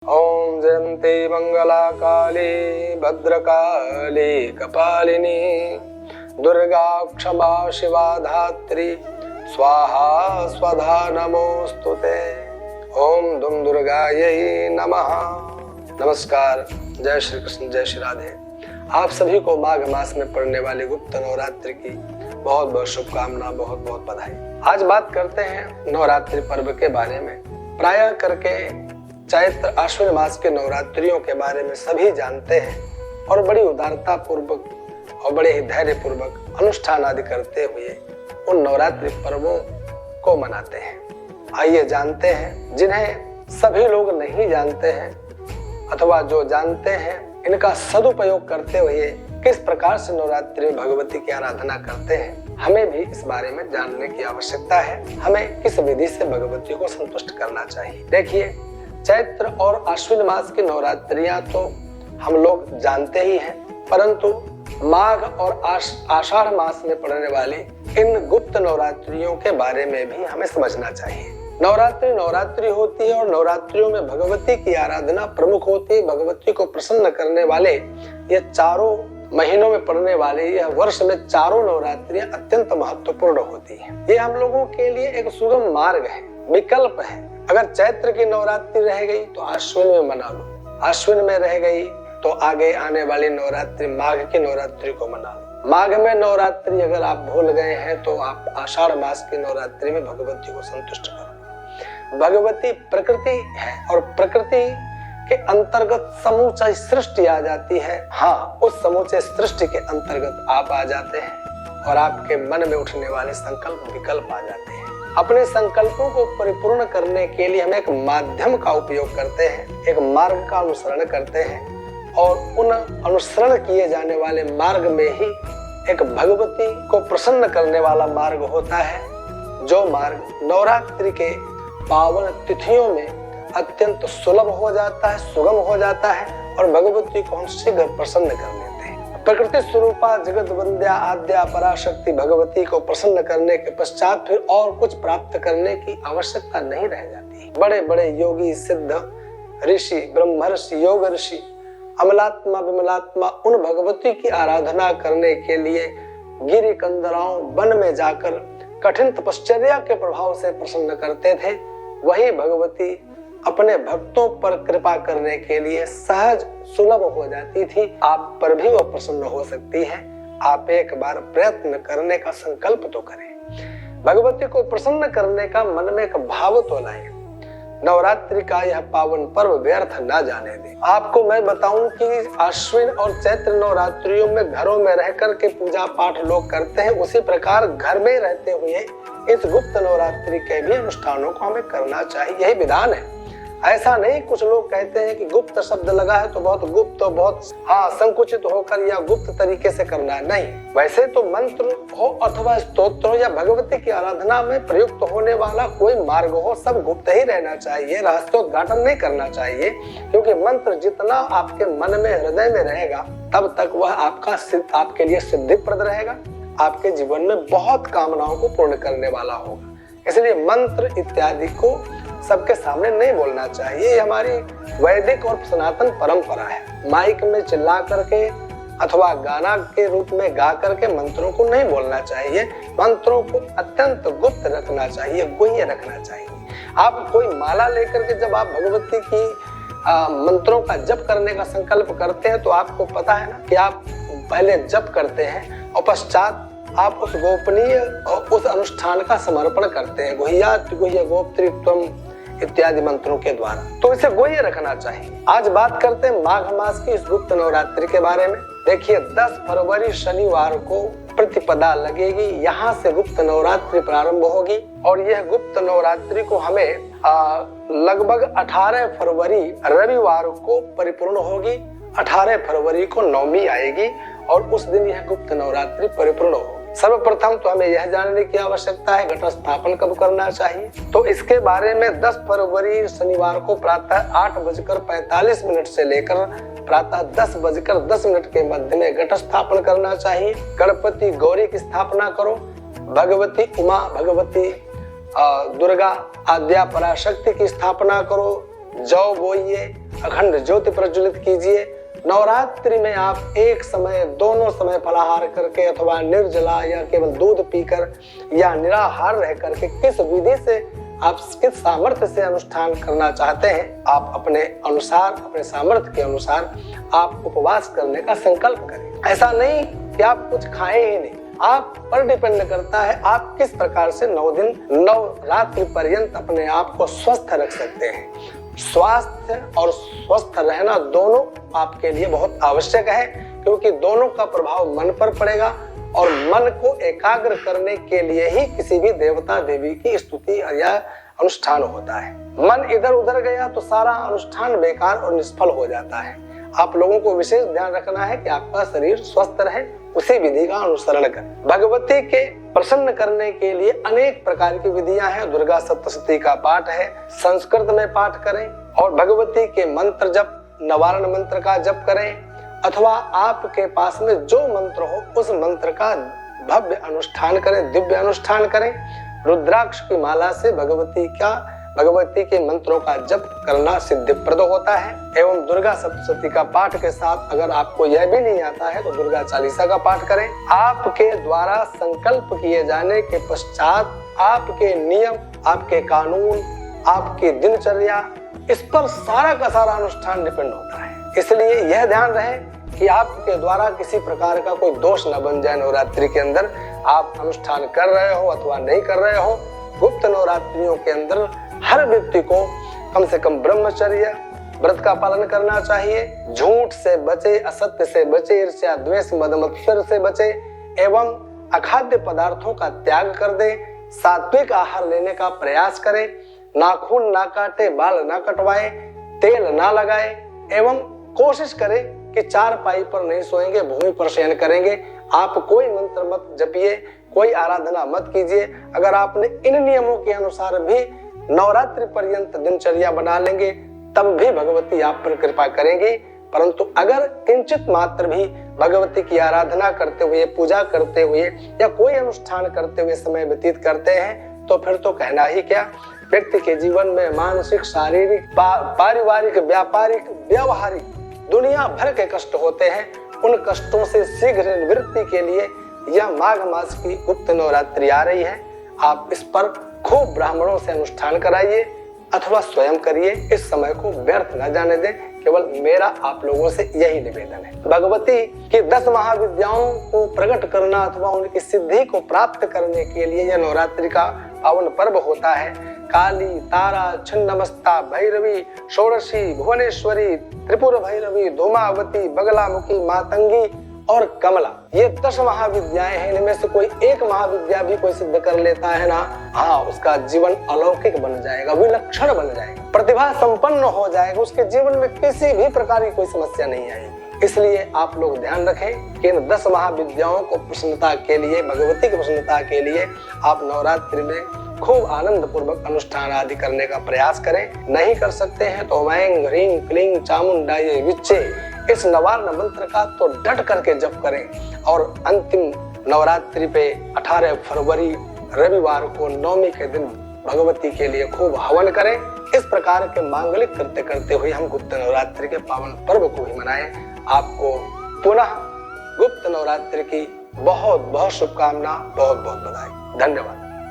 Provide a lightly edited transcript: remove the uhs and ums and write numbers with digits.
ओम जयंती मंगला काली भद्रकाली कपालिनी दुर्गा क्षमा शिवा धात्री स्वाहा स्वधा नमोस्तुते। ओम दुम दुर्गायै नमः। नमस्कार, जय श्री कृष्ण, जय श्री राधे। आप सभी को माघ मास में पड़ने वाली गुप्त नवरात्रि की बहुत बहुत शुभकामना, बहुत बहुत बधाई। आज बात करते हैं नवरात्रि पर्व के बारे में। प्रायः करके चैत्र आश्विन मास के नवरात्रियों के बारे में सभी जानते हैं और बड़ी उदारता पूर्वक और बड़े ही धैर्य पूर्वक अनुष्ठान आदि करते हुए उन नवरात्रि पर्वों को मनाते हैं। आइए जानते हैं, जिन्हें सभी लोग नहीं जानते हैं अथवा जो जानते हैं इनका सदुपयोग करते हुए किस प्रकार से नवरात्रि में भगवती की आराधना करते हैं, हमें भी इस बारे में जानने की आवश्यकता है। हमें किस विधि से भगवती को संतुष्ट करना चाहिए। देखिए, चैत्र और आश्विन मास की नवरात्रियां तो हम लोग जानते ही हैं, परंतु माघ और आषाढ़ मास में पड़ने वाली इन गुप्त नवरात्रियों के बारे में भी हमें समझना चाहिए। नवरात्रि होती है और नवरात्रियों में भगवती की आराधना प्रमुख होती है। भगवती को प्रसन्न करने वाले ये चारों महीनों में पड़ने वाले यह वर्ष में चारों नवरात्रियां अत्यंत महत्वपूर्ण होती हैं। ये हम लोगों के लिए एक सुगम मार्ग है, विकल्प है। अगर चैत्र की नवरात्रि रह गई तो आश्विन में मना लो, आश्विन में रह गई तो आगे आने वाली नवरात्रि माघ की नवरात्रि को मना लो। माघ में नवरात्रि अगर आप भूल गए हैं तो आप आषाढ़ मास की नवरात्रि में भगवती को संतुष्ट करो। भगवती प्रकृति है और प्रकृति के अंतर्गत समूचा सृष्टि आ जाती है। हाँ, उस समूचे सृष्टि के अंतर्गत आप आ जाते हैं और आपके मन में उठने वाले संकल्प विकल्प आ जाते हैं। अपने संकल्पों को परिपूर्ण करने के लिए हम एक माध्यम का उपयोग करते हैं, एक मार्ग का अनुसरण करते हैं और उन अनुसरण किए जाने वाले मार्ग में ही एक भगवती को प्रसन्न करने वाला मार्ग होता है, जो मार्ग नवरात्रि के पावन तिथियों में अत्यंत सुलभ हो जाता है, सुगम हो जाता है और भगवती को हम शीघ्र प्रसन्न कर लेते हैं। प्रकृति स्वरूपा जगत वंद्या आद्या पराशक्ति भगवती को प्रसन्न करने के पश्चात फिर और कुछ प्राप्त करने की आवश्यकता नहीं रह जाती। बड़े बड़े योगी, सिद्ध ऋषि, ब्रह्मर्षि, योग ऋषि, अमलात्मा विमलात्मा उन भगवती की आराधना करने के लिए गिरि कंदराओं वन में जाकर कठिन तपश्चर्या के प्रभाव से प्रसन्न करते थे। वही भगवती अपने भक्तों पर कृपा करने के लिए सहज सुलभ हो जाती थी। आप पर भी वो प्रसन्न हो सकती है। आप एक बार प्रयत्न करने का संकल्प तो करें। भगवती को प्रसन्न करने का मन में एक भाव तो लाएं। नवरात्रि का यह पावन पर्व व्यर्थ ना जाने दें। आपको मैं बताऊं कि आश्विन और चैत्र नवरात्रियों में घरों में रह कर के पूजा पाठ लोग करते हैं, उसी प्रकार घर में रहते हुए इस गुप्त नवरात्रि के भी अनुष्ठानों को हमें करना चाहिए। यही विधान है। ऐसा नहीं, कुछ लोग कहते हैं कि गुप्त शब्द लगा है तो बहुत गुप्त, तो बहुत संकुचित होकर या गुप्त तरीके से करना है। नहीं, वैसे तो मंत्र हो अथवा स्तोत्र हो या भगवती की आराधना में प्रयुक्त होने वाला कोई मार्ग हो, सब गुप्त ही रहना चाहिए। रहस्योद्घाटन नहीं करना चाहिए, क्योंकि मंत्र जितना आपके मन में, हृदय में रहेगा तब तक वह आपके लिए सिद्धिप्रद रहेगा, आपके जीवन में बहुत कामनाओं को पूर्ण करने वाला होगा। इसलिए मंत्र इत्यादि को सबके सामने नहीं बोलना चाहिए। ये हमारी वैदिक और सनातन परंपरा है। माइक में चिल्ला करके अथवा गाना के रूप में गा करके मंत्रों को नहीं बोलना चाहिए। मंत्रों को अत्यंत गुप्त रखना चाहिए, गुह्य रखना चाहिए। आप कोई माला लेकर के जब आप भगवती की मंत्रों का जप करने का संकल्प करते हैं तो आपको पता है ना कि आप पहले जप करते हैं और पश्चात आप उस गोपनीय और उस अनुष्ठान का समर्पण करते हैं। गुह्यात् गुह्य गोप्तृत्वम् इत्यादि मंत्रों के द्वारा, तो इसे गुह्य रखना चाहिए। आज बात करते हैं माघ मास की इस गुप्त नवरात्रि के बारे में। देखिए, 10 फरवरी शनिवार को प्रतिपदा लगेगी, यहाँ से गुप्त नवरात्रि प्रारंभ होगी और यह गुप्त नवरात्रि को हमें लगभग 18 फरवरी रविवार को परिपूर्ण होगी। 18 फरवरी को नवमी आएगी और उस दिन यह गुप्त नवरात्रि परिपूर्ण होगी। सर्वप्रथम तो हमें यह जानने की आवश्यकता है घट स्थापन कब करना चाहिए। तो इसके बारे में 10 फरवरी शनिवार को प्रातः 8:45 से लेकर प्रातः 10:10 के मध्य में घट स्थापन करना चाहिए। गणपति गौरी की स्थापना करो, भगवती उमा, भगवती दुर्गा, आद्या पराशक्ति की स्थापना करो, जौ बोइए अखंड ज्योति प्रज्वलित कीजिए। नवरात्रि में आप एक समय, दोनों समय फलाहार करके अथवा निर्जला या केवल दूध पीकर या निराहार रह करके किस विधि से आप किस सामर्थ्य से अनुष्ठान करना चाहते हैं, आप अपने अनुसार, अपने सामर्थ्य के अनुसार आप उपवास करने का संकल्प करें। ऐसा नहीं कि आप कुछ खाएं ही नहीं, आप पर डिपेंड करता है आप किस प्रकार से 9 दिन 9 रात्रि पर्यंत अपने आप को स्वस्थ रख सकते हैं। स्वास्थ्य और स्वस्थ रहना दोनों आपके लिए बहुत आवश्यक है, क्योंकि दोनों का प्रभाव मन पर पड़ेगा और मन को एकाग्र करने के लिए ही किसी भी देवता देवी की स्तुति या अनुष्ठान होता है। मन इधर उधर गया तो सारा अनुष्ठान बेकार और निष्फल हो जाता है। आप लोगों को विशेष ध्यान रखना है कि आपका शरीर स्वस्थ रहे, उसी विधि का अनुसरण करें। भगवती के प्रसन्न करने के लिए अनेक प्रकार की विधियां हैं। दुर्गा सप्तशती का पाठ है, संस्कृत में पाठ करें और भगवती के मंत्र जप, निवारण मंत्र का जप करें, अथवा आपके पास में जो मंत्र हो उस मंत्र का भव्य अनुष्ठान करें, दिव्य अनुष्ठान करें। रुद्राक्ष की माला से भगवती के मंत्रों का जप करना सिद्धिप्रद होता है। एवं दुर्गा सप्तशती का पाठ के साथ अगर आपको यह भी नहीं आता है तो दुर्गा चालीसा का पाठ करें। आपके द्वारा संकल्प किए जाने के पश्चात आपके नियम, आपके कानून, आपकी दिनचर्या, इस पर सारा का सारा अनुष्ठान डिपेंड होता है। इसलिए यह ध्यान रहे कि आपके द्वारा किसी प्रकार का कोई दोष न बन जाए। नवरात्रि के अंदर आप अनुष्ठान कर रहे हो अथवा नहीं कर रहे हो, गुप्त नवरात्रियों के अंदर हर व्यक्ति को कम से कम ब्रह्मचर्य व्रत का पालन करना चाहिए। झूठ से बचे, असत्य से बचे, ईर्ष्या द्वेष मद मत्सर से बचे एवं अखाद्य पदार्थों का त्याग कर दे। सात्विक आहार लेने का प्रयास करें, नाखून ना काटे, बाल ना कटवाए, तेल ना लगाए एवं कोशिश करें कि चारपाई पर नहीं सोएंगे, भूमि पर शयन करेंगे। आप कोई मंत्र मत जपिए, कोई आराधना मत कीजिए। अगर आपने इन नियमों के अनुसार भी नवरात्रि पर्यंत दिनचर्या बना लेंगे तब भी भगवती आप पर कृपा करेंगी। परंतु अगर किंचित मात्र भी भगवती की आराधना करते हुए, पूजा करते हुए या कोई अनुष्ठान करते हुए समय व्यतीत करते हैं तो फिर तो कहना ही क्या। व्यक्ति के जीवन में मानसिक, शारीरिक, पारिवारिक, व्यापारिक, व्यवहारिक दुनिया भर के कष्ट होते हैं। उन कष्टों से शीघ्र निवृत्ति के लिए यह माघ मास की गुप्त नवरात्रि आ रही है। आप इस पर खूब ब्राह्मणों से अनुष्ठान कराइए अथवा स्वयं करिए। इस समय को व्यर्थ न जाने दें। केवल मेरा आप लोगों से यही निवेदन है। भगवती की 10 महाविद्याओं को प्रकट करना अथवा उनकी सिद्धि को प्राप्त करने के लिए यह नवरात्रि का पावन पर्व होता है। काली, तारा, छिन्नमस्ता, भैरवी, षोडशी, भुवनेश्वरी, त्रिपुर भैरवी, धूमावती, बगलामुखी, मातंगी और कमला, ये 10 महाविद्याएं हैं। इनमें से कोई एक महाविद्या भी कोई सिद्ध कर लेता है ना, हाँ, उसका जीवन अलौकिक बन जाएगा, विलक्षण बन जाएगा, प्रतिभा संपन्न हो जाएगा। उसके जीवन में किसी भी प्रकार की कोई समस्या नहीं आएगी। इसलिए आप लोग ध्यान रखें कि इन 10 महाविद्याओं को प्रसन्नता के लिए, भगवती की प्रसन्नता के लिए आप नवरात्रि में खूब आनंद पूर्वक अनुष्ठान आदि करने का प्रयास करें। नहीं कर सकते हैं तो वैं ह्रीं क्लीं चामुंडायै विच्चे इस नवार्ण मंत्र का तो डट करके जप करें। और अंतिम नवरात्रि पे 18 फरवरी रविवार को नवमी के दिन भगवती के लिए खूब हवन करें। इस प्रकार के मांगलिक कृत्य करते हुए हम गुप्त नवरात्रि के पावन पर्व को भी मनाएं। आपको पुनः गुप्त नवरात्रि की बहुत बहुत शुभकामना, बहुत बहुत बधाई। धन्यवाद।